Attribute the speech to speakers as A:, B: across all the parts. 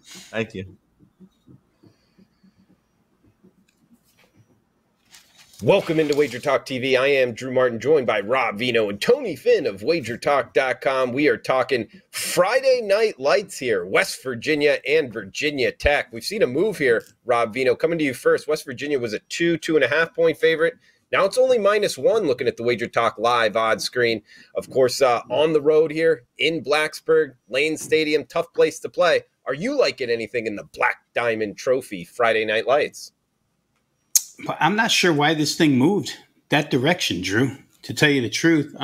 A: Thank you.
B: Welcome into WagerTalk TV. I am Drew Martin, joined by Rob Vino and Tony Finn of WagerTalk.com. We are talking Friday night lights here, West Virginia and Virginia Tech. We've seen a move here, Rob Vino. Coming to you first, West Virginia was a 2.5 point favorite. Now it's only -1 looking at the WagerTalk Live Odds screen. Of course, on the road here in Blacksburg, Lane Stadium, tough place to play. Are you liking anything in the Black Diamond Trophy Friday night lights?
C: I'm not sure why this thing moved that direction, Drew, to tell you the truth.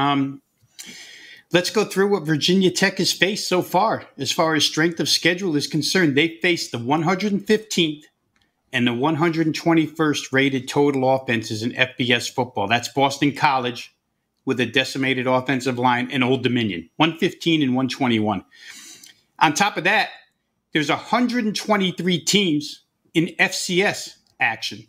C: Let's go through what Virginia Tech has faced so far as strength of schedule is concerned. They faced the 115th and the 121st rated total offenses in FBS football. That's Boston College with a decimated offensive line and Old Dominion, 115 and 121. On top of that, there's 123 teams in FCS action.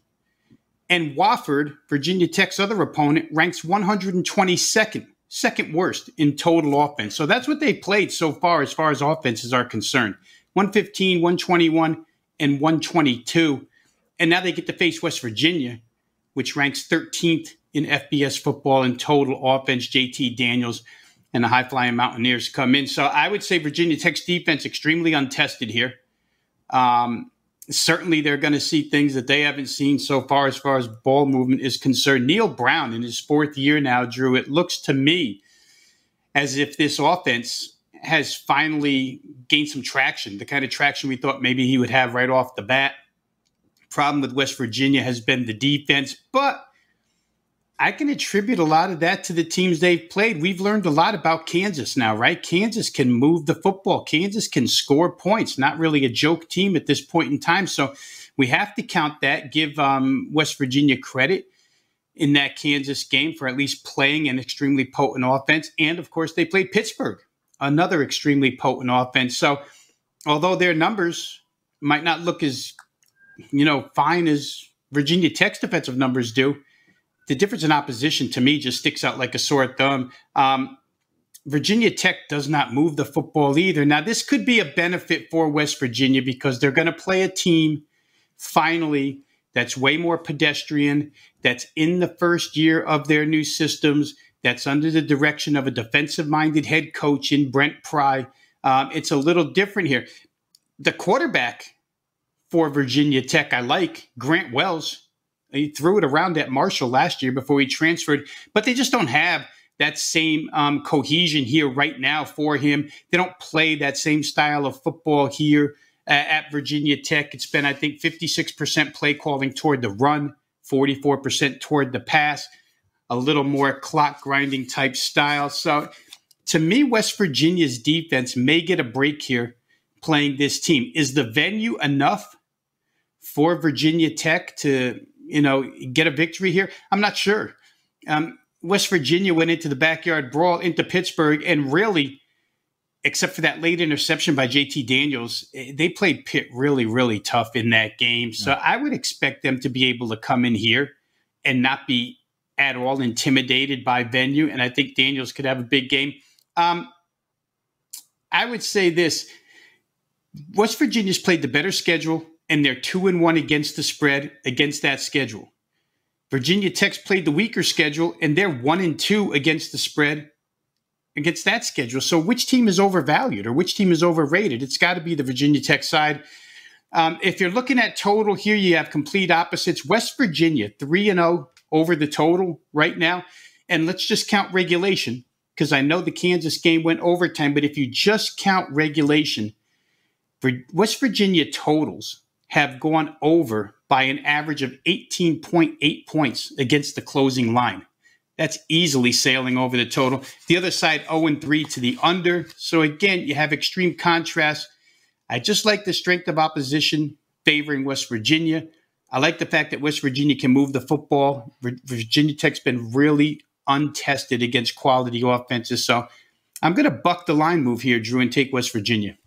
C: And Wofford, Virginia Tech's other opponent, ranks 122nd, second worst in total offense. So that's what they played so far as offenses are concerned. 115, 121, and 122. And now they get to face West Virginia, which ranks 13th in FBS football in total offense. JT Daniels and the high-flying Mountaineers come in. So I would say Virginia Tech's defense extremely untested here. Certainly they're going to see things that they haven't seen so far as ball movement is concerned. Neil Brown in his fourth year now, Drew, it looks to me as if this offense has finally gained some traction, the kind of traction we thought maybe he would have right off the bat. Problem with West Virginia has been the defense, but I can attribute a lot of that to the teams they've played. We've learned a lot about Kansas now, right? Kansas can move the football. Kansas can score points. Not really a joke team at this point in time. So we have to count that, give West Virginia credit in that Kansas game for at least playing an extremely potent offense. And, of course, they played Pittsburgh, another extremely potent offense. So although their numbers might not look as, fine as Virginia Tech's defensive numbers do, the difference in opposition to me just sticks out like a sore thumb. Virginia Tech does not move the football either. Now, this could be a benefit for West Virginia because they're going to play a team finally that's way more pedestrian, that's in the first year of their new systems, that's under the direction of a defensive-minded head coach in Brent Pry. It's a little different here. The quarterback for Virginia Tech, I like, Grant Wells. He threw it around at Marshall last year before he transferred, but they just don't have that same cohesion here right now for him. They don't play that same style of football here at Virginia Tech. It's been, I think, 56% play calling toward the run, 44% toward the pass, a little more clock grinding type style. So to me, West Virginia's defense may get a break here playing this team. Is the venue enough for Virginia Tech to get a victory here? I'm not sure. West Virginia went into the backyard brawl into Pittsburgh and really, except for that late interception by JT Daniels, they played Pitt really, really tough in that game. So I would expect them to be able to come in here and not be at all intimidated by venue. And I think Daniels could have a big game. I would say this. West Virginia's played the better schedule, and they're 2-1 against the spread against that schedule. Virginia Tech's played the weaker schedule, and they're 1-2 against the spread against that schedule. So which team is overvalued or which team is overrated? It's got to be the Virginia Tech side. If you're looking at total here, you have complete opposites. West Virginia, 3-0 over the total right now. And let's just count regulation, because I know the Kansas game went overtime, but if you just count regulation, West Virginia totals have gone over by an average of 18.8 points against the closing line. That's easily sailing over the total. The other side, 0-3 to the under. So again, you have extreme contrast. I just like the strength of opposition favoring West Virginia. I like the fact that West Virginia can move the football. Virginia Tech's been really untested against quality offenses. So I'm going to buck the line move here, Drew, and take West Virginia.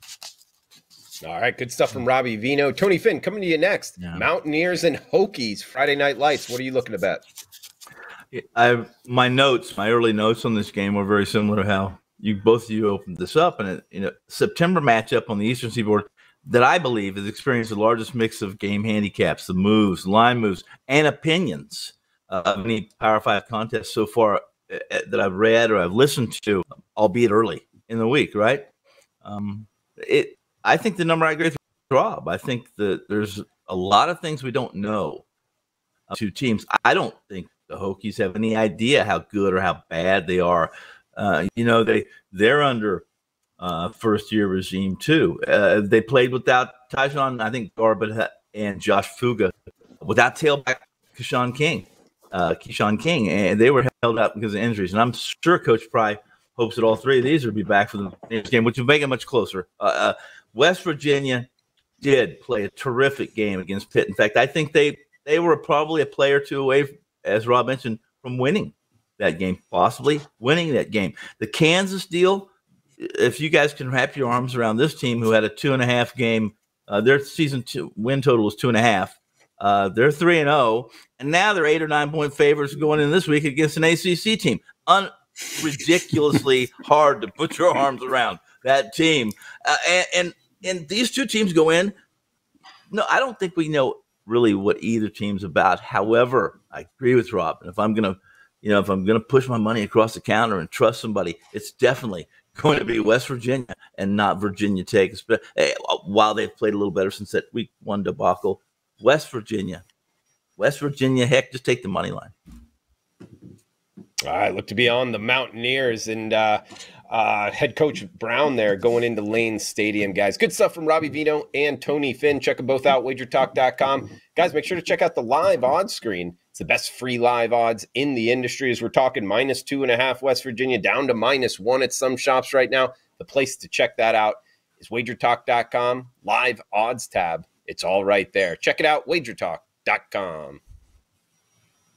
B: All right, good stuff from Robbie Vino. Tony Finn, coming to you next. Yeah. Mountaineers and Hokies, Friday Night Lights. What are you looking at?
A: My early notes on this game were very similar to how both of you opened this up. And September matchup on the Eastern Seaboard, that I believe has experienced the largest mix of game handicaps, the moves, line moves, and opinions of any Power 5 contest so far that I've read or I've listened to, albeit early in the week, right? I think the number, I agree with Rob. I think that there's a lot of things we don't know. Two teams. I don't think the Hokies have any idea how good or how bad they are. They're under first-year regime too. They played without Tyjon, I think, Garbutt and Josh Fuga, without tailback Keyshawn King, and they were held out because of injuries. And I'm sure Coach Pry hopes that all three of these will be back for the next game, which will make it much closer. West Virginia did play a terrific game against Pitt. In fact, I think they were probably a play or two away, as Rob mentioned, from winning that game, possibly winning that game. The Kansas deal, if you guys can wrap your arms around this team who had a 2.5 game, their season 2 win total was 2.5. They're 3-0, and now they're 8 or 9 point favorites going in this week against an ACC team. Ridiculously hard to put your arms around that team. And these two teams go in. No, I don't think we know really what either team's about. However, I agree with Rob. And if I'm gonna push my money across the counter and trust somebody, it's definitely going to be West Virginia and not Virginia Tech. While they've played a little better since that week 1 debacle, West Virginia, heck, just take the money line.
B: All right, look to be on the Mountaineers and head coach Brown there going into Lane Stadium, guys. Good stuff from Robbie Vino and Tony Finn. Check them both out, WagerTalk.com. Guys, make sure to check out the live odds screen. It's the best free live odds in the industry as we're talking -2.5 West Virginia down to -1 at some shops right now. The place to check that out is WagerTalk.com, live odds tab. It's all right there. Check it out, WagerTalk.com.